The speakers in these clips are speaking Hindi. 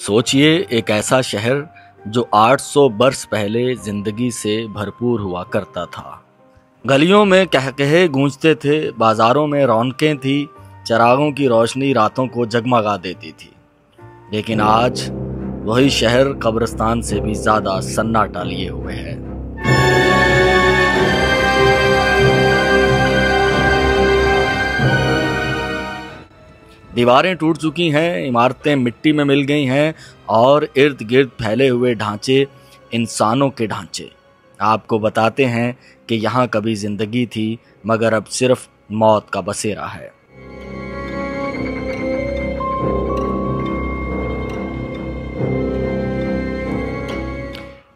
सोचिए एक ऐसा शहर जो 800 बरस पहले जिंदगी से भरपूर हुआ करता था। गलियों में कहकहे गूंजते थे, बाजारों में रौनकें थी, चरागों की रोशनी रातों को जगमगा देती थी। लेकिन आज वही शहर कब्रिस्तान से भी ज्यादा सन्नाटा लिए हुए है। दीवारें टूट चुकी हैं, इमारतें मिट्टी में मिल गई हैं और इर्द गिर्द फैले हुए ढांचे इंसानों के ढांचे आपको बताते हैं कि यहाँ कभी जिंदगी थी, मगर अब सिर्फ मौत का बसेरा है।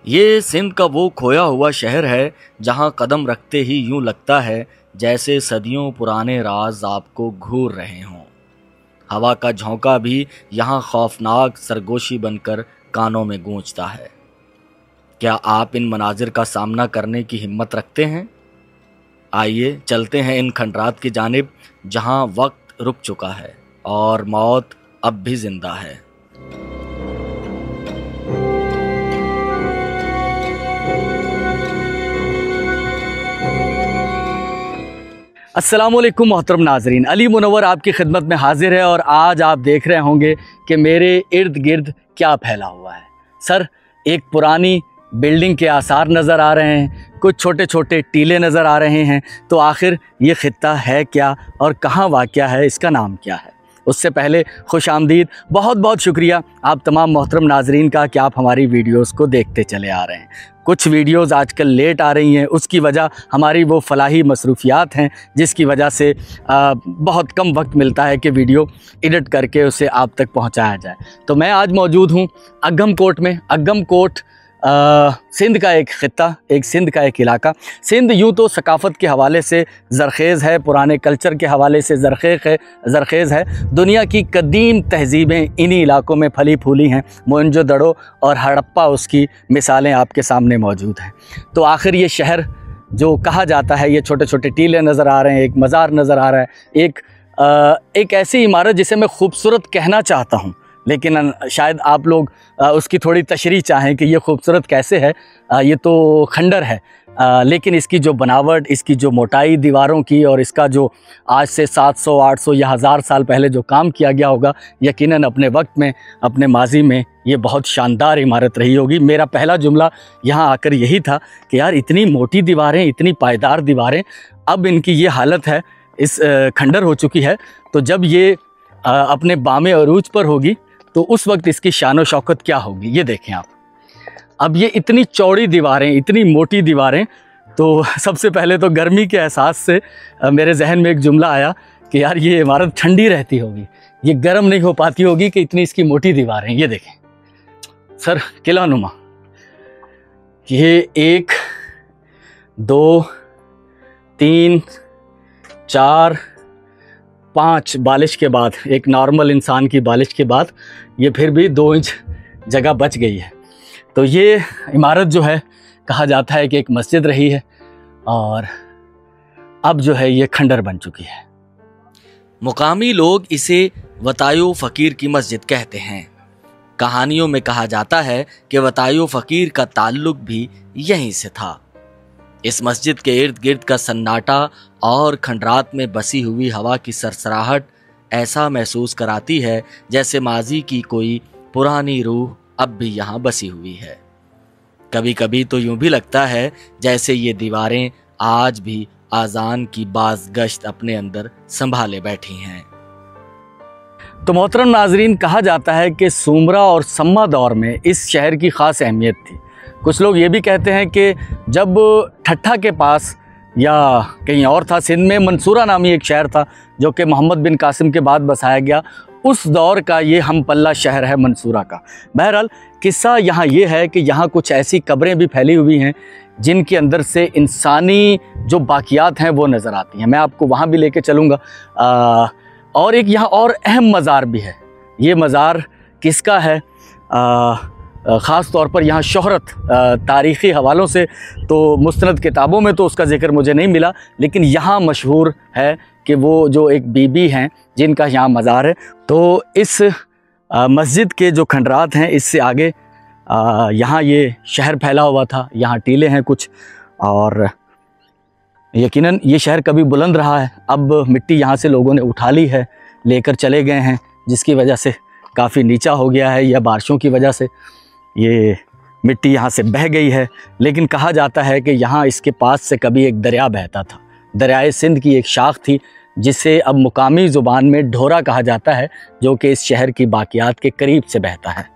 ये सिंध का वो खोया हुआ शहर है जहाँ कदम रखते ही यूं लगता है जैसे सदियों पुराने राज आपको घूर रहे हों। हवा का झोंका भी यहाँ खौफनाक सरगोशी बनकर कानों में गूंजता है। क्या आप इन मनाजिर का सामना करने की हिम्मत रखते हैं? आइए चलते हैं इन खंडरात की जानिब जहाँ वक्त रुक चुका है और मौत अब भी जिंदा है। अस्सलामुअलैकुम मोहतरम नाजरीन, अली मुनव्वर आपकी खिदमत में हाजिर है और आज आप देख रहे होंगे कि मेरे इर्द गिर्द क्या फैला हुआ है। सर, एक पुरानी बिल्डिंग के आसार नज़र आ रहे हैं, कुछ छोटे छोटे टीले नज़र आ रहे हैं। तो आखिर ये खित्ता है क्या और कहाँ वाक़या है, इसका नाम क्या है? उससे पहले खुश आमदीद, बहुत बहुत शुक्रिया आप तमाम मोहतरम नाजरीन का कि आप हमारी वीडियोस को देखते चले आ रहे हैं। कुछ वीडियोस आजकल लेट आ रही हैं, उसकी वजह हमारी वो फलाही मसरूफियात हैं जिसकी वजह से बहुत कम वक्त मिलता है कि वीडियो एडिट करके उसे आप तक पहुंचाया जाए। तो मैं आज मौजूद हूं अगम कोट में। अगम कोट सिंध का एक ख़ित्ता, एक सिंध का एक इलाका। सिंध यूँ तो सकाफ़त के हवाले से ज़रख़ेज़ है, पुराने कल्चर के हवाले से ज़रख़ेज़ है। दुनिया की कदीम तहज़ीबें इन्हीं इलाकों में फली फूली हैं। मोहनजोदड़ो और हड़प्पा उसकी मिसालें आपके सामने मौजूद हैं। तो आखिर ये शहर जो कहा जाता है, ये छोटे छोटे टीले नज़र आ रहे हैं, एक मज़ार नज़र आ रहा है, एक ऐसी इमारत जिसे मैं ख़ूबसूरत कहना चाहता हूँ, लेकिन शायद आप लोग उसकी थोड़ी तशरीह चाहें कि ये खूबसूरत कैसे है। ये तो खंडर है, लेकिन इसकी जो बनावट, इसकी जो मोटाई दीवारों की और इसका जो आज से 700, 800 या 1000 साल पहले जो काम किया गया होगा, यकीनन अपने वक्त में, अपने माजी में ये बहुत शानदार इमारत रही होगी। मेरा पहला जुमला यहाँ आकर यही था कि यार इतनी मोटी दीवारें, इतनी पायदार दीवारें, अब इनकी ये हालत है, इस खंडर हो चुकी है। तो जब ये अपने बामे अरूज पर होगी तो उस वक्त इसकी शान व शौकत क्या होगी, ये देखें आप। अब ये इतनी चौड़ी दीवारें, इतनी मोटी दीवारें, तो सबसे पहले तो गर्मी के एहसास से मेरे जहन में एक जुमला आया कि यार ये इमारत ठंडी रहती होगी, ये गर्म नहीं हो पाती होगी कि इतनी इसकी मोटी दीवारें। ये देखें सर, किला नुमा, ये 1 2 3 4 5 बालिश के बाद, एक नॉर्मल इंसान की बालिश के बाद ये फिर भी 2 इंच जगह बच गई है। तो ये इमारत जो है, कहा जाता है कि एक मस्जिद रही है और अब जो है ये खंडर बन चुकी है। मुकामी लोग इसे वतायो फ़कीर की मस्जिद कहते हैं। कहानियों में कहा जाता है कि वतायो फ़कीर का ताल्लुक भी यहीं से था। इस मस्जिद के इर्द गिर्द का सन्नाटा और खंडरात में बसी हुई हवा की सरसराहट ऐसा महसूस कराती है जैसे माजी की कोई पुरानी रूह अब भी यहाँ बसी हुई है। कभी कभी तो यूं भी लगता है जैसे ये दीवारें आज भी आज़ान की बाज़ गश्त अपने अंदर संभाले बैठी हैं। तो मोहतरम नाजरीन, कहा जाता है कि सुमरा और सम्मा दौर में इस शहर की ख़ास अहमियत थी। कुछ लोग ये भी कहते हैं कि जब ठट्ठा के पास या कहीं और था, सिंध में मंसूरा नामी एक शहर था जो कि मोहम्मद बिन कासिम के बाद बसाया गया, उस दौर का ये हम पल्ला शहर है मंसूरा का। बहरहाल किस्सा यहाँ ये है कि यहाँ कुछ ऐसी कब्रें भी फैली हुई हैं जिनके अंदर से इंसानी जो बाकियात हैं वो नज़र आती हैं। मैं आपको वहाँ भी लेके चलूँगा। और एक यहाँ और अहम मज़ार भी है। ये मज़ार किसका है? ख़ास तौर पर यहाँ शोहरत तारीख़ी हवालों से तो मुस्तनद किताबों में तो उसका ज़िक्र मुझे नहीं मिला, लेकिन यहाँ मशहूर है कि वो जो एक बीबी हैं जिनका यहाँ मज़ार है। तो इस मस्जिद के जो खंडरात हैं इससे आगे यहाँ ये शहर फैला हुआ था, यहाँ टीले हैं कुछ, और यकीनन ये शहर कभी बुलंद रहा है। अब मिट्टी यहाँ से लोगों ने उठा ली है, लेकर चले गए हैं, जिसकी वजह से काफ़ी नीचा हो गया है, या बारिशों की वजह से ये मिट्टी यहाँ से बह गई है। लेकिन कहा जाता है कि यहाँ इसके पास से कभी एक दरिया बहता था, दरियाए सिंध की एक शाख थी, जिसे अब मुकामी ज़ुबान में ढोरा कहा जाता है, जो कि इस शहर की बाकियात के करीब से बहता है।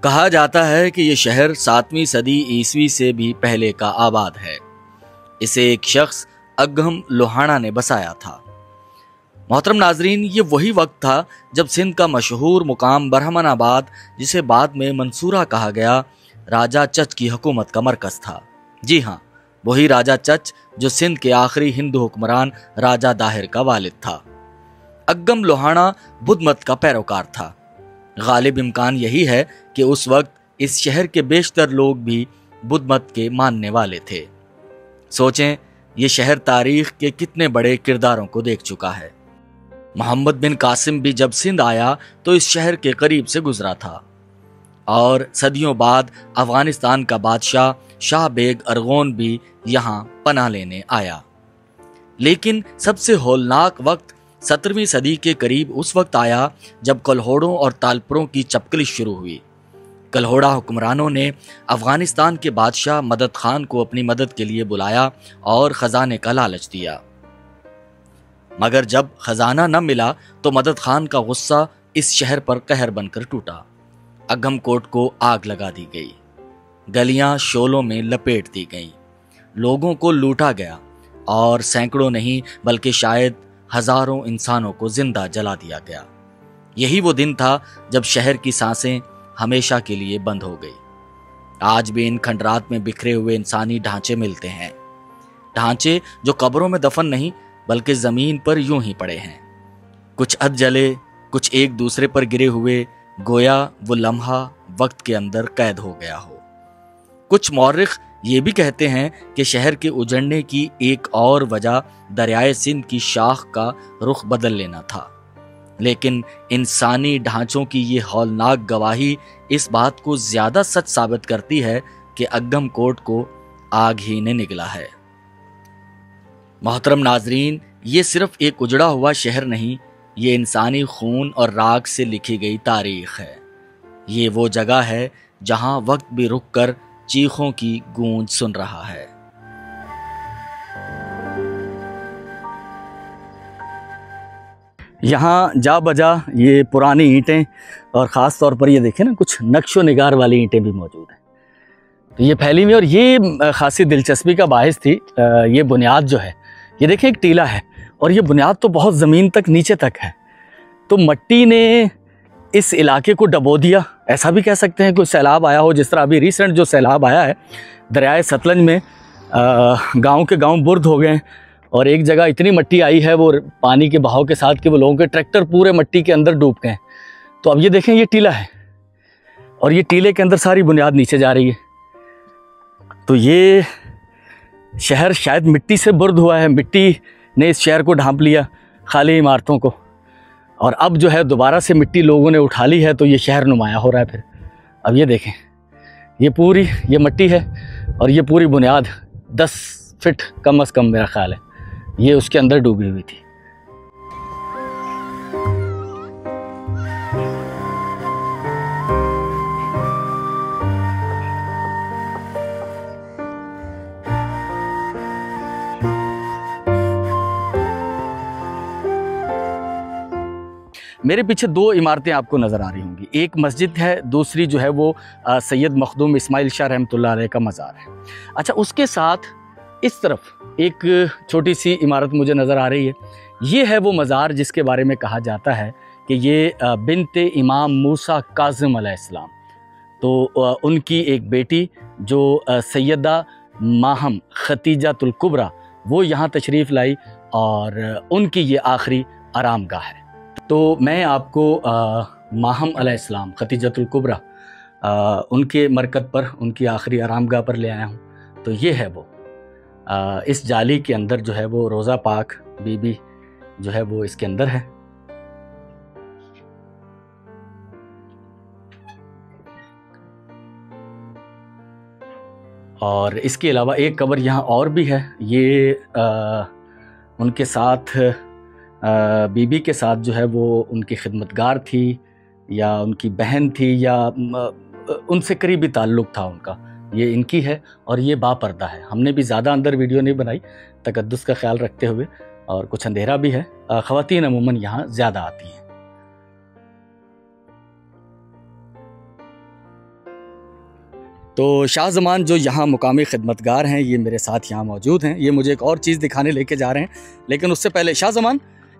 कहा जाता है कि यह शहर 7वीं सदी ईस्वी से भी पहले का आबाद है। इसे एक शख्स अग्गम लोहाना ने बसाया था। मोहतरम नाजरीन, ये वही वक्त था जब सिंध का मशहूर मुकाम बरहमनाबाद, जिसे बाद में मंसूरा कहा गया, राजा चच की हुकूमत का मरकज था। जी हाँ, वही राजा चच जो सिंध के आखिरी हिंदू हुक्मरान राजा दाहिर का वालिद था। अग्गम लोहाना बुद्ध मत का पैरोकार था। गालिब इम्कान यही है कि उस वक्त इस शहर के बेशतर लोग भी बुद्ध मत के मानने वाले थे। सोचें, ये शहर तारीख के कितने बड़े किरदारों को देख चुका है। मोहम्मद बिन कासिम भी जब सिंध आया तो इस शहर के करीब से गुजरा था, और सदियों बाद अफगानिस्तान का बादशाह शाह बेग अरगोन भी यहाँ पनाह लेने आया। लेकिन सबसे हौलनाक वक्त 17वीं सदी के करीब उस वक्त आया जब कलहोड़ों और तालपुरों की चपकलिश शुरू हुई। कलहोड़ा हुक्मरानों ने अफगानिस्तान के बादशाह मदद खान को अपनी मदद के लिए बुलाया और खजाने का लालच दिया। मगर जब खजाना न मिला तो मदद खान का गुस्सा इस शहर पर कहर बनकर टूटा। अगम कोट को आग लगा दी गई, गलियां शोलों में लपेट दी गईं, लोगों को लूटा गया और सैकड़ों नहीं बल्कि शायद हजारों इंसानों को जिंदा जला दिया गया। यही वो दिन था जब शहर की सांसें हमेशा के लिए बंद हो गई। आज भी इन खंडरात में बिखरे हुए इंसानी ढांचे मिलते हैं, ढांचे जो कब्रों में दफन नहीं बल्कि जमीन पर यूं ही पड़े हैं, कुछ अध जले, कुछ एक दूसरे पर गिरे हुए, गोया वो लम्हा वक्त के अंदर कैद हो गया हो। कुछ मौर्रिख ये भी कहते हैं कि शहर के उजड़ने की एक और वजह दरियाए सिंध की शाख का रुख बदल लेना था। लेकिन इंसानी ढांचों की ये हौलनाक गवाही इस बात को ज्यादा सच साबित करती है कि अग्गम कोट को आग ही ने निगला है। मोहतरम नाजरीन, ये सिर्फ एक उजड़ा हुआ शहर नहीं, ये इंसानी खून और राख से लिखी गई तारीख है। ये वो जगह है जहां वक्त भी रुककर चीखों की गूंज सुन रहा है। यहाँ जा बजा ये पुरानी ईंटें, और ख़ास तौर पर ये देखें ना, कुछ नक्शो निगार वाली ईंटें भी मौजूद हैं। तो ये फैली हुई, और ये खासी दिलचस्पी का बाहिस थी। ये बुनियाद जो है, ये देखें एक टीला है, और ये बुनियाद तो बहुत ज़मीन तक नीचे तक है। तो मिट्टी ने इस इलाके को डबो दिया, ऐसा भी कह सकते हैं। कोई सैलाब आया हो, जिस तरह अभी रिसेंट जो सैलाब आया है दरियाए सतलज में, गांव के गांव बुर्द हो गए, और एक जगह इतनी मिट्टी आई है वो पानी के बहाव के साथ कि वो लोगों के ट्रैक्टर पूरे मिट्टी के अंदर डूब गए। तो अब ये देखें, ये टीला है, और ये टीले के अंदर सारी बुनियाद नीचे जा रही है। तो ये शहर शायद मिट्टी से बुर्द हुआ है, मिट्टी ने इस शहर को ढांप लिया, खाली इमारतों को, और अब जो है दोबारा से मिट्टी लोगों ने उठा ली है, तो ये शहर नुमाया हो रहा है फिर। अब ये देखें, ये पूरी ये मिट्टी है, और ये पूरी बुनियाद 10 फीट कम से कम मेरा ख्याल है ये उसके अंदर डूबी हुई थी। मेरे पीछे दो इमारतें आपको नज़र आ रही होंगी, एक मस्जिद है, दूसरी जो है वो सैयद मखदूम इस्माइल शाह रहमतुल्लाह अलैह का मज़ार है। अच्छा, उसके साथ इस तरफ एक छोटी सी इमारत मुझे नज़र आ रही है, ये है वो मज़ार जिसके बारे में कहा जाता है कि ये बिनते इमाम मूसा काज़िम अलैहिस्सलाम, तो उनकी एक बेटी जो सैयदा माहम खतीजातुल कुबरा, वो यहाँ तशरीफ़ लाई और उनकी ये आखिरी आरामगाह है। तो मैं आपको माहम अलैहिस्सलाम खतीजातुल कुबरा उनके मरकत पर, उनकी आखिरी आरामगाह पर ले आया हूँ। तो ये है वो, इस जाली के अंदर जो है वो रोज़ा पाक बीबी जो है वो इसके अंदर है। और इसके अलावा एक कब्र यहाँ और भी है, ये उनके साथ बीबी के साथ जो है वो उनकी खिदमतगार थी या उनकी बहन थी या उनसे करीबी ताल्लुक़ था उनका, ये इनकी है और ये बापर्दा है। हमने भी ज़्यादा अंदर वीडियो नहीं बनाई तकद्दुस का ख्याल रखते हुए, और कुछ अंधेरा भी है। ख़वातीन अमूमन यहाँ ज़्यादा आती हैं। तो शाहज़मान जो यहाँ मुकामी खिदमतगार हैं, ये मेरे साथ यहाँ मौजूद हैं। ये मुझे एक और चीज़ दिखाने लेके जा रहे हैं, लेकिन उससे पहले शाहज़मान,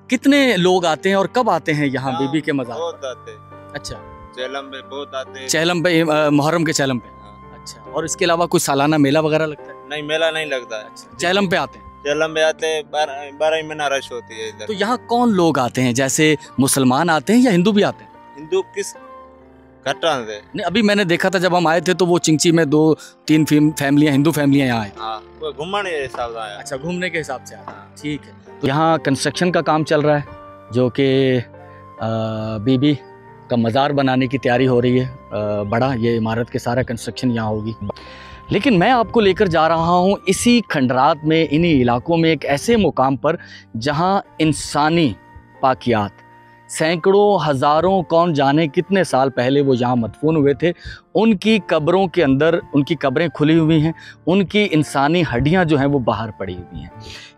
कितने लोग आते हैं और कब आते हैं यहाँ बीबी के मज़ार? बहुत आते हैं। अच्छा, चेलम पे बहुत आते हैं। चेलम पे, मुहर्रम के चेलम पे? हाँ। अच्छा, और इसके अलावा कुछ सालाना मेला वगैरह लगता है? नहीं, मेला नहीं लगता है। अच्छा, चेलम पे आते हैं? चेलम पे आते हैं, 12 महीना रश होती है इधर। तो यहाँ कौन लोग आते हैं, जैसे मुसलमान आते हैं या हिंदू भी आते हैं? हिंदू किस घटना से? नहीं, अभी मैंने देखा था जब हम आए थे तो वो चिंची में 2-3 फैमिलियाँ, हिंदू फैमिलियाँ यहाँ आई। हाँ, वो घूमने के हिसाब से आया। अच्छा, घूमने के हिसाब से आया, ठीक है। तो यहाँ कंस्ट्रक्शन का काम चल रहा है, जो कि बीबी का मज़ार बनाने की तैयारी हो रही है। बड़ा ये इमारत के सारा कंस्ट्रक्शन यहाँ होगी। लेकिन मैं आपको लेकर जा रहा हूँ इसी खंडरात में, इन्हीं इलाकों में, एक ऐसे मुकाम पर जहाँ इंसानी पाकियात सैकड़ों हज़ारों, कौन जाने कितने साल पहले वो यहाँ मदफून हुए थे, उनकी कब्रों के अंदर उनकी कब्रें खुली हुई हैं, उनकी इंसानी हड्डियाँ जो हैं वो बाहर पड़ी हुई हैं।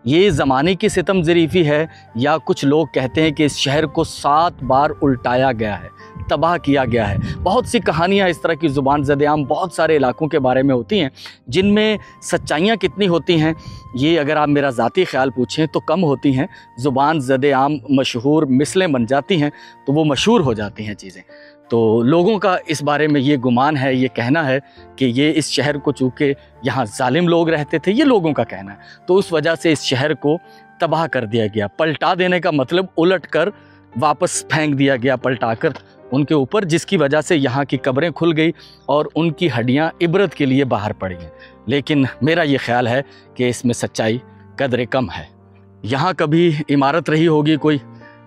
ये ज़माने की सितम ज़रीफ़ी है, या कुछ लोग कहते हैं कि इस शहर को 7 बार उल्टाया गया है, तबाह किया गया है। बहुत सी कहानियाँ इस तरह की ज़ुबान ज़द-ए-आम बहुत सारे इलाकों के बारे में होती हैं, जिनमें सच्चाइयाँ कितनी होती हैं ये अगर आप मेरा ज़ाती ख़्याल पूछें तो कम होती हैं। ज़ुबान ज़द-ए-आम मशहूर मिसलें बन जाती हैं तो वो मशहूर हो जाती हैं चीज़ें। तो लोगों का इस बारे में ये गुमान है, ये कहना है कि ये इस शहर को, चूँकि यहाँ ज़ालिम लोग रहते थे, ये लोगों का कहना है, तो उस वजह से इस शहर को तबाह कर दिया गया। पलटा देने का मतलब उलट कर वापस फेंक दिया गया, पलटा कर उनके ऊपर, जिसकी वजह से यहाँ की कब्रें खुल गई और उनकी हड्डियाँ इबरत के लिए बाहर पड़ी हैं। लेकिन मेरा ये ख्याल है कि इसमें सच्चाई कदरे कम है। यहाँ कभी इमारत रही होगी कोई,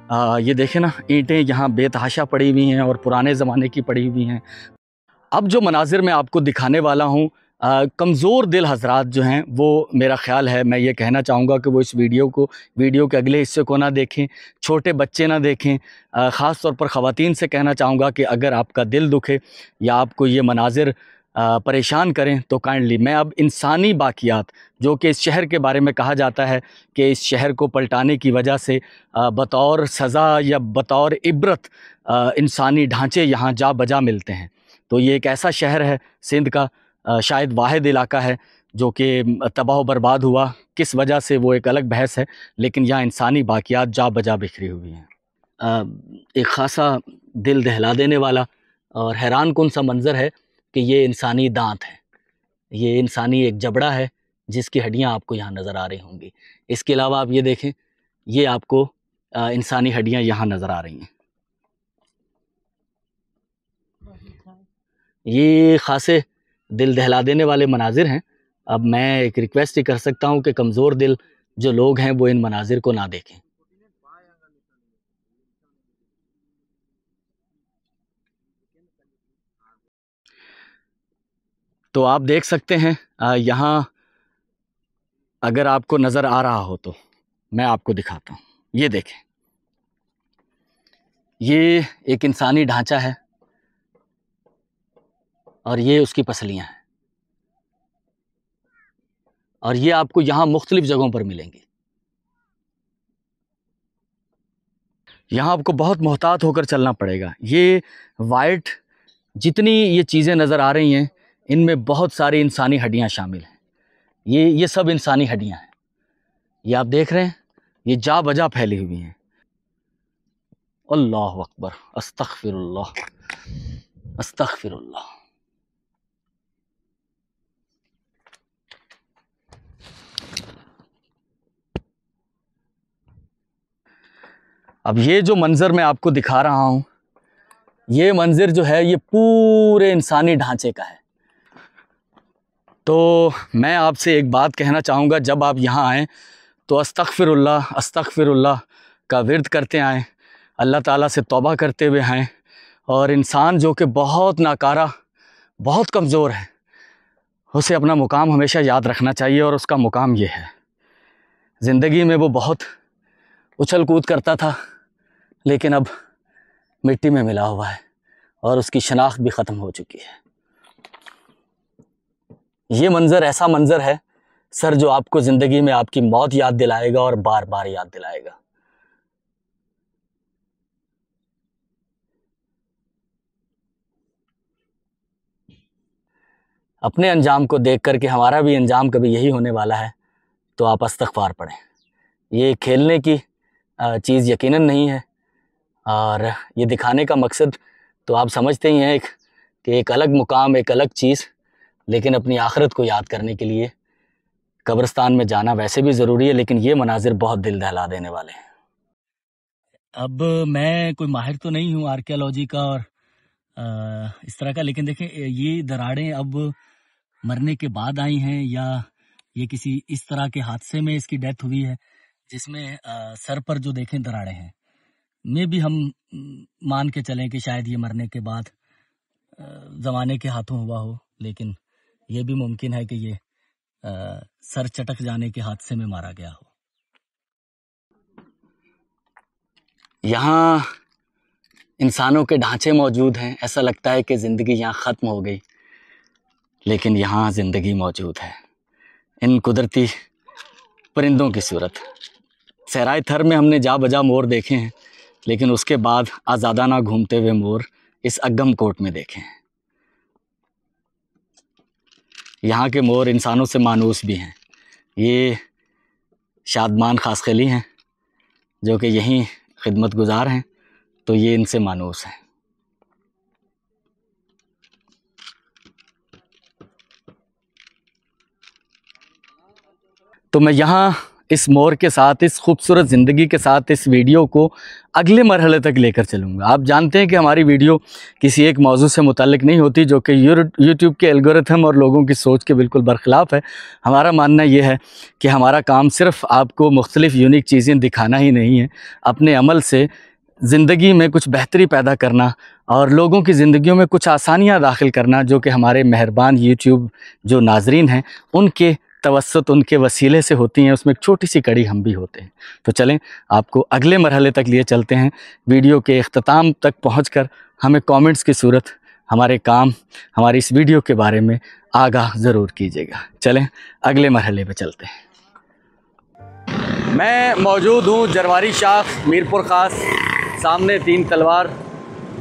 ये देखें ना, ईंटें यहाँ बेतहाशा पड़ी हुई हैं और पुराने ज़माने की पड़ी हुई हैं। अब जो मनाजिर मैं आपको दिखाने वाला हूँ, कमज़ोर दिल हज़रात जो हैं, वो मेरा ख़्याल है, मैं ये कहना चाहूँगा कि वो इस वीडियो के अगले हिस्से को ना देखें, छोटे बच्चे ना देखें। ख़ास तौर पर ख़वातीन से कहना चाहूँगा कि अगर आपका दिल दुखे या आपको ये मनाजिर परेशान करें तो काइंडली, मैं अब इंसानी बाक़ियात, जो कि इस शहर के बारे में कहा जाता है कि इस शहर को पलटाने की वजह से बतौर सज़ा या बतौर इबरत इंसानी ढांचे यहाँ जा बजा मिलते हैं। तो ये एक ऐसा शहर है सिंध का, शायद वाहिद इलाका है जो कि तबाह बर्बाद हुआ, किस वजह से वो एक अलग बहस है, लेकिन यहाँ इंसानी बाक़ियात जा बजा बिखरी हुई हैं। एक ख़ासा दिल दहला देने वाला और हैरान कुन सा मंज़र है कि ये इंसानी दांत है, ये इंसानी एक जबड़ा है जिसकी हड्डियाँ आपको यहाँ नज़र आ रही होंगी। इसके अलावा आप ये देखें, ये आपको इंसानी हड्डियाँ यहाँ नज़र आ रही हैं। ये ख़ासे दिल दहला देने वाले मनाजिर हैं। अब मैं एक रिक्वेस्ट ही कर सकता हूँ कि कमज़ोर दिल जो लोग हैं वो इन मनाजिर को ना देखें। तो आप देख सकते हैं यहाँ, अगर आपको नज़र आ रहा हो तो मैं आपको दिखाता हूँ। ये देखें, ये एक इंसानी ढांचा है और ये उसकी पसलियाँ हैं, और ये आपको यहाँ मुख्तलिफ़ जगहों पर मिलेंगी। यहाँ आपको बहुत मोहतात होकर चलना पड़ेगा। ये वाइट जितनी ये चीज़ें नज़र आ रही हैं, इनमें बहुत सारी इंसानी हड्डियाँ शामिल हैं। ये सब इंसानी हड्डियाँ हैं। ये आप देख रहे हैं, ये जा बजा फैली हुई हैं। अल्लाह अकबर, अस्तगफिरुल्लाह, अस्तगफिरुल्लाह। अब ये जो मंज़र मैं आपको दिखा रहा हूँ, ये मंज़र जो है ये पूरे इंसानी ढांचे का है। तो मैं आपसे एक बात कहना चाहूँगा, जब आप यहाँ आएँ तो अस्तगफिरुल्लाह अस्तगफिरुल्लाह का विर्द करते आएँ, अल्लाह ताला से तौबा करते हुए आएँ। और इंसान जो कि बहुत नाकारा, बहुत कमज़ोर है, उसे अपना मुकाम हमेशा याद रखना चाहिए। और उसका मुकाम ये है, ज़िंदगी में वो बहुत उछल कूद करता था, लेकिन अब मिट्टी में मिला हुआ है और उसकी शनाख्त भी ख़त्म हो चुकी है। ये मंज़र ऐसा मंज़र है सर, जो आपको ज़िंदगी में आपकी मौत याद दिलाएगा और बार बार याद दिलाएगा। अपने अंजाम को देख कर के हमारा भी अंजाम कभी यही होने वाला है, तो आप इस्तिग़फ़ार पढ़ें। ये खेलने की चीज़ यकीनन नहीं है, और ये दिखाने का मकसद तो आप समझते ही हैं कि एक अलग मुकाम, एक अलग चीज़, लेकिन अपनी आखिरत को याद करने के लिए कब्रिस्तान में जाना वैसे भी ज़रूरी है, लेकिन ये मनाजिर बहुत दिल दहला देने वाले हैं। अब मैं कोई माहिर तो नहीं हूँ आर्कियोलॉजी का और इस तरह का, लेकिन देखें ये दरारें अब मरने के बाद आई हैं या ये किसी इस तरह के हादसे में इसकी डेथ हुई है, जिसमें सर पर जो देखें दरारें हैं, में भी हम मान के चलें कि शायद ये मरने के बाद ज़माने के हाथों हुआ हो, लेकिन ये भी मुमकिन है कि ये सर चटक जाने के हादसे में मारा गया हो। यहाँ इंसानों के ढांचे मौजूद हैं, ऐसा लगता है कि ज़िंदगी यहाँ ख़त्म हो गई, लेकिन यहाँ ज़िंदगी मौजूद है इन कुदरती परिंदों की सूरत। सहराए थर में हमने जा बजा मोर देखे हैं, लेकिन उसके बाद आज़ादाना घूमते हुए मोर इस अगम कोट में देखे हैं। यहाँ के मोर इंसानों से मानूस भी हैं। ये शादमान खासखली हैं जो कि यहीं खिदमत गुजार हैं, तो ये इनसे मानूस हैं। तो मैं यहाँ इस मोर के साथ, इस खूबसूरत ज़िंदगी के साथ इस वीडियो को अगले मरहले तक लेकर चलूँगा। आप जानते हैं कि हमारी वीडियो किसी एक मौजू से मुतल्लिक नहीं होती, जो कि यूट्यूब के एल्गोरिथम और लोगों की सोच के बिल्कुल बरखिलाफ़ है। हमारा मानना ये है कि हमारा काम सिर्फ़ आपको मुख्तलिफ़ यूनिक चीज़ें दिखाना ही नहीं है, अपने अमल से ज़िंदगी में कुछ बेहतरी पैदा करना और लोगों की ज़िंदगियों में कुछ आसानियाँ दाखिल करना, जो कि हमारे मेहरबान यूट्यूब जो नाज़रीन हैं उनके तवस्सुत, उनके वसीले से होती हैं। उसमें एक छोटी सी कड़ी हम भी होते हैं। तो चलें आपको अगले मरहले तक लिए चलते हैं। वीडियो के इख्तिताम तक पहुंचकर हमें कमेंट्स की सूरत हमारे काम, हमारी इस वीडियो के बारे में आगाह ज़रूर कीजिएगा। चलें अगले मरहले पे चलते हैं। मैं मौजूद हूँ जरवारी शाख, मीरपुर ख़ास, सामने 3 तलवार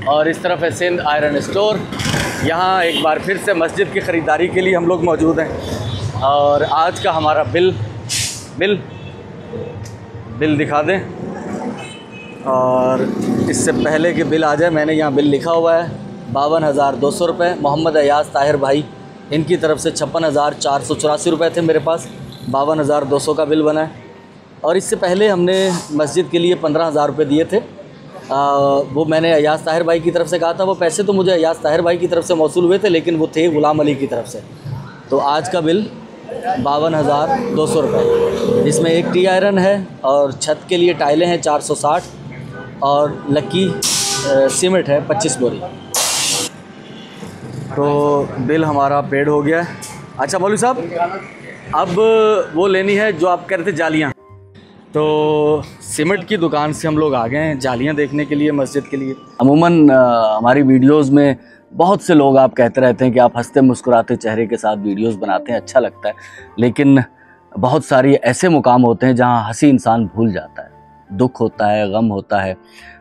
और इस तरफ है सिंध आयरन स्टोर। यहाँ एक बार फिर से मस्जिद की ख़रीदारी के लिए हम लोग मौजूद हैं, और आज का हमारा बिल दिखा दें। और इससे पहले कि बिल आ जाए, मैंने यहाँ बिल लिखा हुआ है 52,200 रुपये। मोहम्मद अयाज ताहिर भाई, इनकी तरफ से 56,484 रुपये थे मेरे पास। 52,200 का बिल बना है। और इससे पहले हमने मस्जिद के लिए 15,000 रुपये दिए थे। वो मैंने अयाज ताहिर भाई की तरफ से कहा था। वो पैसे तो मुझे अयाज ताहिर भाई की तरफ से मौसूल हुए थे, लेकिन वो थे ग़ुलाम अली की तरफ से। तो आज का बिल 52,200 रुपये, जिसमें एक टी आयरन है और छत के लिए टाइलें हैं 460 और लक्की सीमेंट है 25 बोरी। तो बिल हमारा पेड हो गया है। अच्छा मौलवी साहब, अब वो लेनी है जो आप कह रहे थे, जालियाँ। तो सीमेंट की दुकान से हम लोग आ गए हैं जालियाँ देखने के लिए मस्जिद के लिए। अमूमन हमारी वीडियोज़ में बहुत से लोग आप कहते रहते हैं कि आप हंसते मुस्कुराते चेहरे के साथ वीडियोस बनाते हैं, अच्छा लगता है, लेकिन बहुत सारी ऐसे मुकाम होते हैं जहां हंसी इंसान भूल जाता है। दुख होता है, गम होता है,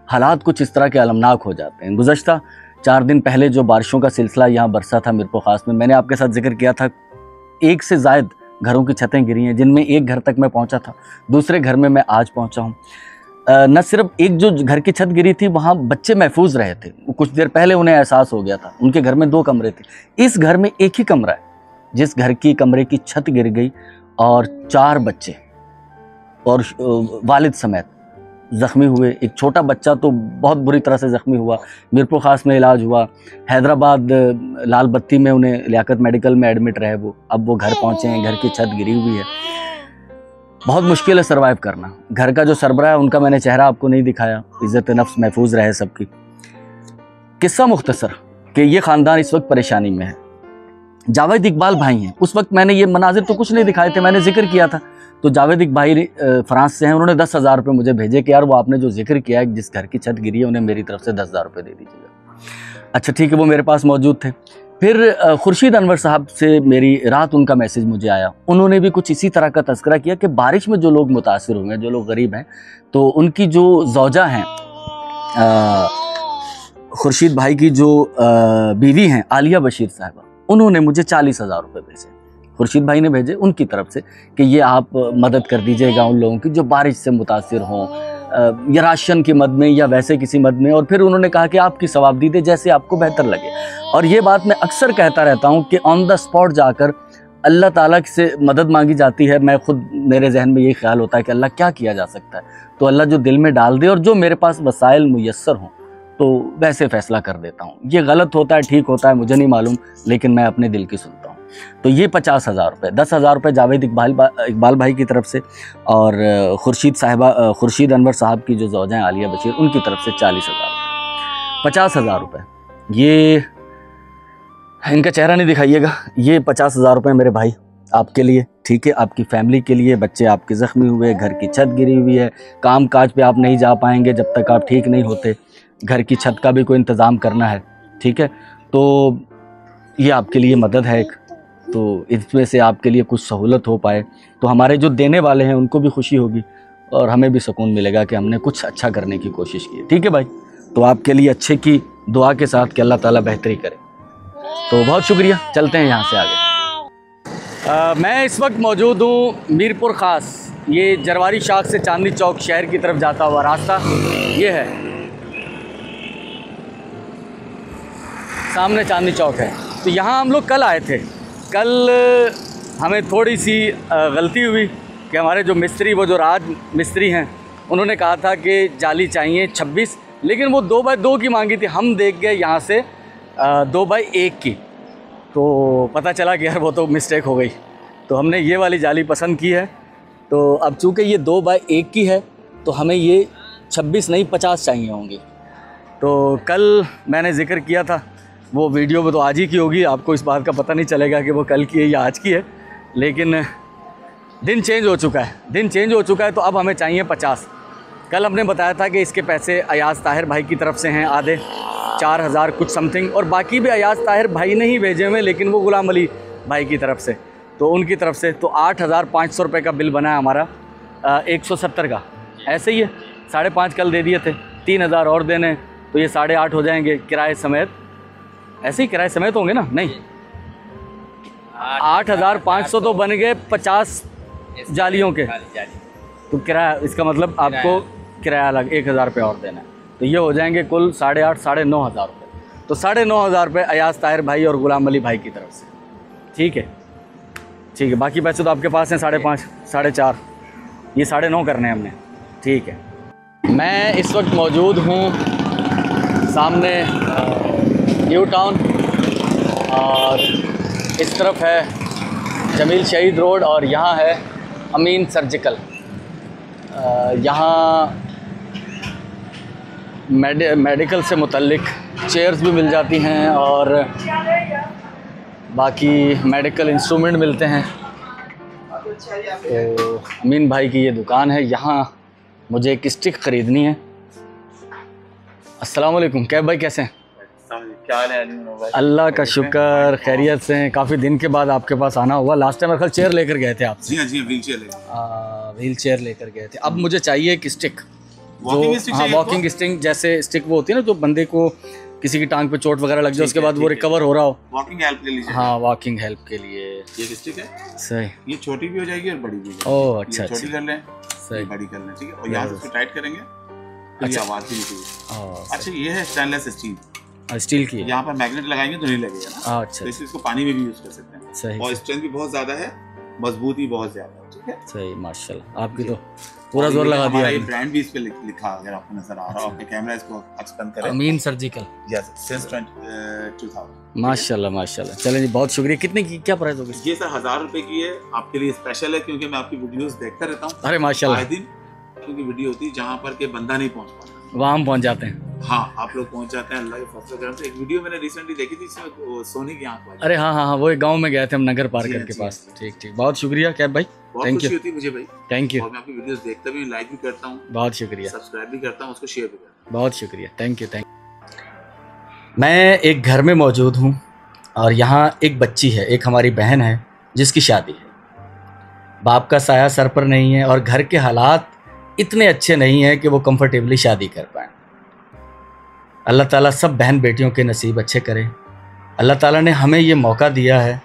हालात कुछ इस तरह के अलमनाक हो जाते हैं। गुज़श्ता 4 दिन पहले जो बारिशों का सिलसिला यहाँ बरसा था मीरपुर ख़ास में, मैंने आपके साथ जिक्र किया था 1 से ज़ायद घरों की छतें गिरी हैं, जिनमें एक घर तक मैं पहुँचा था, दूसरे घर में मैं आज पहुँचा हूँ। न सिर्फ एक जो घर की छत गिरी थी वहाँ बच्चे महफूज रहे थे, कुछ देर पहले उन्हें एहसास हो गया था, उनके घर में 2 कमरे थे, इस घर में एक ही कमरा है। जिस घर की कमरे की छत गिर गई और 4 बच्चे और वालिद समेत ज़ख्मी हुए। एक छोटा बच्चा तो बहुत बुरी तरह से ज़ख्मी हुआ, मीरपुर ख़ास में इलाज हुआ, हैदराबाद लाल बत्ती में उन्हें लियाकत मेडिकल में एडमिट रहे वो, अब वो घर पहुँचे हैं, घर की छत गिरी हुई है। बहुत मुश्किल है सर्वाइव करना। घर का जो सरबराह है उनका मैंने चेहरा आपको नहीं दिखाया, इज़्ज़त नफ्स महफूज रहे सबकी। किस्सा मुख्तसर कि ये ख़ानदान इस वक्त परेशानी में है। जावेद इकबाल भाई हैं, उस वक्त मैंने ये मनाजिर तो कुछ नहीं दिखाए थे, मैंने जिक्र किया था, तो जावेद इकबाल फ्रांस से हैं, उन्होंने 10,000 रुपये मुझे भेजे कि यार वो आपने जो जिक्र किया है जिस घर की छत गिरी है उन्हें मेरी तरफ से 10,000 रुपये दे दीजिएगा। अच्छा ठीक है, वो मेरे पास मौजूद थे। फिर खुर्शीद अनवर साहब से मेरी रात उनका मैसेज मुझे आया, उन्होंने भी कुछ इसी तरह का तज़किरा किया कि बारिश में जो लोग मुतासिर हुए हैं, जो लोग गरीब हैं, तो उनकी जो ज़ौजा हैं, खुर्शीद भाई की जो बीवी हैं आलिया बशीर साहिबा, उन्होंने मुझे 40,000 रुपये भेजे, खुर्शीद भाई ने भेजे उनकी तरफ से कि ये आप मदद कर दीजिएगा उन लोगों की जो बारिश से मुतासिर हों, या राशन की मद में या वैसे किसी मद में। और फिर उन्होंने कहा कि आपकी सवाब दीजिए जैसे आपको बेहतर लगे। और ये बात मैं अक्सर कहता रहता हूँ कि ऑन द स्पॉट जाकर अल्लाह ताला से मदद मांगी जाती है। मैं खुद, मेरे जहन में ये ख्याल होता है कि अल्लाह क्या किया जा सकता है, तो अल्लाह जो दिल में डाल दे और जो मेरे पास वसाइल मुयस्सर हों तो वैसे फ़ैसला कर देता हूँ। ये गलत होता है, ठीक होता है, मुझे नहीं मालूम, लेकिन मैं अपने दिल की सुनता हूँ। तो ये 50,000 रुपये, 10,000 रुपये जावेद इकबाल भाई की तरफ से, और खुर्शीद अनवर साहब की जो ज़ौजा हैं आलिया बशीर, उनकी तरफ से 40,000 रुपये, 50,000 रुपये। ये इनका चेहरा नहीं दिखाइएगा, ये 50,000 रुपये मेरे भाई आपके लिए, ठीक है, आपकी फैमिली के लिए। बच्चे आपके ज़ख्मी हुए, घर की छत गिरी हुई है, काम काज पे आप नहीं जा पाएंगे जब तक आप ठीक नहीं होते, घर की छत का भी कोई इंतज़ाम करना है, ठीक है, तो ये आपके लिए मदद है एक, तो इसमें से आपके लिए कुछ सहूलत हो पाए तो हमारे जो देने वाले हैं उनको भी खुशी होगी और हमें भी सुकून मिलेगा कि हमने कुछ अच्छा करने की कोशिश की, ठीक है भाई। तो आपके लिए अच्छे की दुआ के साथ कि अल्लाह ताला बेहतरी करे। तो बहुत शुक्रिया, चलते हैं यहाँ से आगे। मैं इस वक्त मौजूद हूँ मीरपुर ख़ास, ये जरवारी शाख से चांदनी चौक शहर की तरफ जाता हुआ रास्ता ये है, सामने चांदनी चौक है। तो यहाँ हम लोग कल आए थे। कल हमें थोड़ी सी गलती हुई कि हमारे जो मिस्त्री, वो जो राज मिस्त्री हैं, उन्होंने कहा था कि जाली चाहिए 26, लेकिन वो 2x2 की मांगी थी। हम देख गए यहाँ से 2x1 की, तो पता चला कि यार वो तो मिस्टेक हो गई, तो हमने ये वाली जाली पसंद की है। तो अब चूँकि ये 2x1 की है तो हमें ये 26 नहीं 50 चाहिए होंगी। तो कल मैंने ज़िक्र किया था, वो वीडियो में तो आज ही की होगी, आपको इस बात का पता नहीं चलेगा कि वो कल की है या आज की है, लेकिन दिन चेंज हो चुका है, तो अब हमें चाहिए 50। कल हमने बताया था कि इसके पैसे अयाज ताहिर भाई की तरफ से हैं आधे, 4,000 कुछ समथिंग, और बाकी भी अयाज ताहिर भाई ने ही भेजे हुए, लेकिन वो गुलाम अली भाई की तरफ से, तो उनकी तरफ से तो 8,500 रुपये का बिल बना है हमारा, 170 का, ऐसे ही है। 5.5 कल दे दिए थे, 3,000 और देने, तो ये 8.5 हो जाएंगे किराए समेत, ऐसे ही किराए समेत होंगे ना, नहीं 8,500 तो बन गए 50 जालियों के, तो किराया, इसका मतलब आपको किराया अलग 1,000 रुपये और देना है, तो ये हो जाएंगे कुल 8,500 साढ़े 9,000 रुपये। तो 9,500 रुपये अयाज ताहिर भाई और गुलाम अली भाई की तरफ से, ठीक है। बाकी पैसे तो आपके पास हैं 5.5 4.5, ये 9.5 करने हैं हमने, ठीक है। मैं इस वक्त मौजूद हूँ सामने न्यू टाउन, और इस तरफ है जमील शहीद रोड, और यहाँ है अमीन सर्जिकल। यहाँ मेडिकल से मुतल्लिक चेयर्स भी मिल जाती हैं और बाकी मेडिकल इंस्ट्रूमेंट मिलते हैं। तो अमीन भाई की ये दुकान है, यहाँ मुझे एक स्टिक ख़रीदनी है। अस्सलाम वालेकुम, कैब भाई कैसे हैं? क्या हाल है? अल्लाह का शुक्र, खैरियत से हैं। काफ़ी दिन के बाद आपके पास आना हुआ। लास्ट टाइम मेरे ख्याल चेयर लेकर गए थे आप। जी हाँ, व्हील चेयर लेकर गए थे। अब मुझे चाहिए एक स्टिक, वॉकिंग स्टिक हाँ चाहिए वॉकिंग स्टिक, जैसे स्टिक वो होती है ना जो बंदे को किसी की टांग पे चोट वगैरह लग जाए उसके बाद वो रिकवर हो रहा हो। वॉकिंग हेल्प के लिए। हाँ वॉकिंग हेल्प के लिए ये स्टिक है सही। ये छोटी भी हो जाएगी और बड़ी भी हो जाएगी। ओह अच्छा छोटी अच्छा कर लें सही, बड़ी कर लें, ठीक है। और यहाँ से इसको टाइट करेंगे तो ये आवाज भी निकलेगी। अच्छा ये है स्टेनलेस स्टील, स्टील की है। यहाँ पर मैग्नेट लगाएंगे तो नहीं लगेगा ना। अच्छा तो इसको पानी में भी यूज कर सकते हैं सही और स्ट्रेंथ भी बहुत ज्यादा है, मजबूती बहुत ज्यादा है, ठीक है। सही माशाल्लाह, आपकी तो पूरा जोर लगा दिया। ये ब्रांड भी इस पे लिखा अगर आपको नजर आ रहा हो, आपके कैमरा इसको एक्सपेंड करें, अमीन सर्जिकल। Yes since 2000। माशाल्लाह माशाल्लाह, चलें जी बहुत शुक्रिया। कितने की क्या प्राइस होगी? ये सर 1000 रुपए की है, आपके लिए स्पेशल है क्योंकि मैं आपकी वीडियोस देखता रहता हूँ। अरे माशाल्लाह, आए दिन क्योंकि वीडियो होती है जहाँ पर के बंदा नहीं पहुँच पाता, वहाँ हम पहुँच जाते हैं। हाँ आप लोग पहुँच जाते हैं अल्लाह के फजल करम से। एक वीडियो मैंने रिसेंटली देखी थी इसमें सोनी की आंख वाली। अरे हाँ हाँ हाँ, वो एक गाँव में गए थे हम नगर पार्क जी, के जी, पास। जी। ठीक ठीक, बहुत शुक्रिया कैब भाई, बहुत थैंक खुशी यू। होती है मुझे भाई, थैंक यू, और मैं आपकी वीडियोस देखता भी हूँ, लाइक भी करता हूँ, बहुत शुक्रिया, सब्सक्राइब भी करता हूँ, उसको शेयर भी करता हूँ। बहुत शुक्रिया, थैंक यू थैंक यू। मैं एक घर में मौजूद हूँ और यहाँ एक बच्ची है, एक हमारी बहन है जिसकी शादी है। बाप का साया सर पर नहीं है और घर के हालात इतने अच्छे नहीं हैं कि वो कंफर्टेबली शादी कर पाएँ। अल्लाह ताला सब बहन बेटियों के नसीब अच्छे करे। अल्लाह ताला ने हमें ये मौका दिया है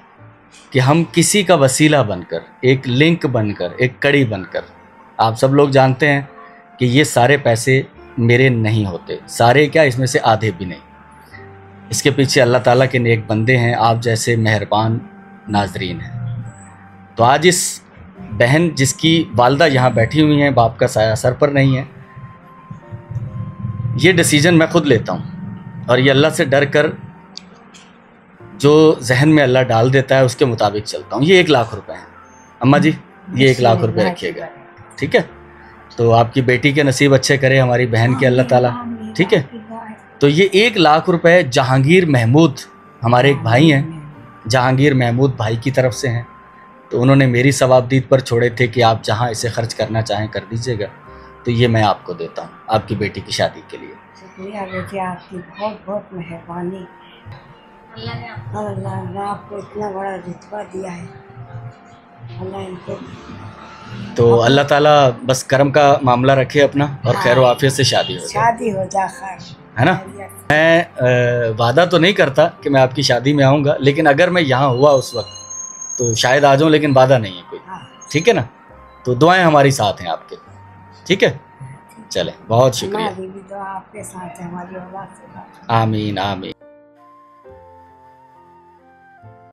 कि हम किसी का वसीला बनकर, एक लिंक बनकर, एक कड़ी बनकर, आप सब लोग जानते हैं कि ये सारे पैसे मेरे नहीं होते, सारे क्या इसमें से आधे भी नहीं, इसके पीछे अल्लाह ताला के नेक बंदे हैं, आप जैसे मेहरबान नाजरीन हैं। तो आज इस बहन जिसकी वालदा यहाँ बैठी हुई हैं, बाप का साया सर पर नहीं है, ये डिसीजन मैं खुद लेता हूँ और ये अल्लाह से डर कर जो जहन में अल्लाह डाल देता है उसके मुताबिक चलता हूँ। ये 1 लाख रुपए हैं अम्मा जी, ये 1 लाख रुपए रखिएगा, ठीक है। तो आपकी बेटी के नसीब अच्छे करे हमारी बहन के अल्लाह ताला, ठीक है। तो ये 1 लाख रुपए जहांगीर महमूद, हमारे एक भाई हैं, जहांगीर महमूद भाई की तरफ से हैं। तो उन्होंने मेरी सवाबदीद पर छोड़े थे कि आप जहाँ इसे खर्च करना चाहें कर दीजिएगा, तो ये मैं आपको देता हूँ आपकी बेटी की शादी के लिए। शुक्रिया बेटी, आपकी बहुत बहुत मेहरबानी। अल्लाह ने आपको इतना बड़ा रुतबा दिया है, अल्लाह इनको। तो अल्लाह ताला बस करम का मामला रखे अपना और खैर व आफियत से शादी हो जाए, शादी हो जा खैर, है ना। मैं वादा तो नहीं करता कि मैं आपकी शादी में आऊँगा, लेकिन अगर मैं यहाँ हुआ उस वक्त तो शायद आ जाऊँ, लेकिन वादा नहीं है कोई, ठीक है ना। तो दुआएं हमारी साथ हैं आपके, ठीक है। चलें बहुत शुक्रिया, हमारी भी दुआ आपके साथ है, हमारी औलाद से। आमीन आमीन।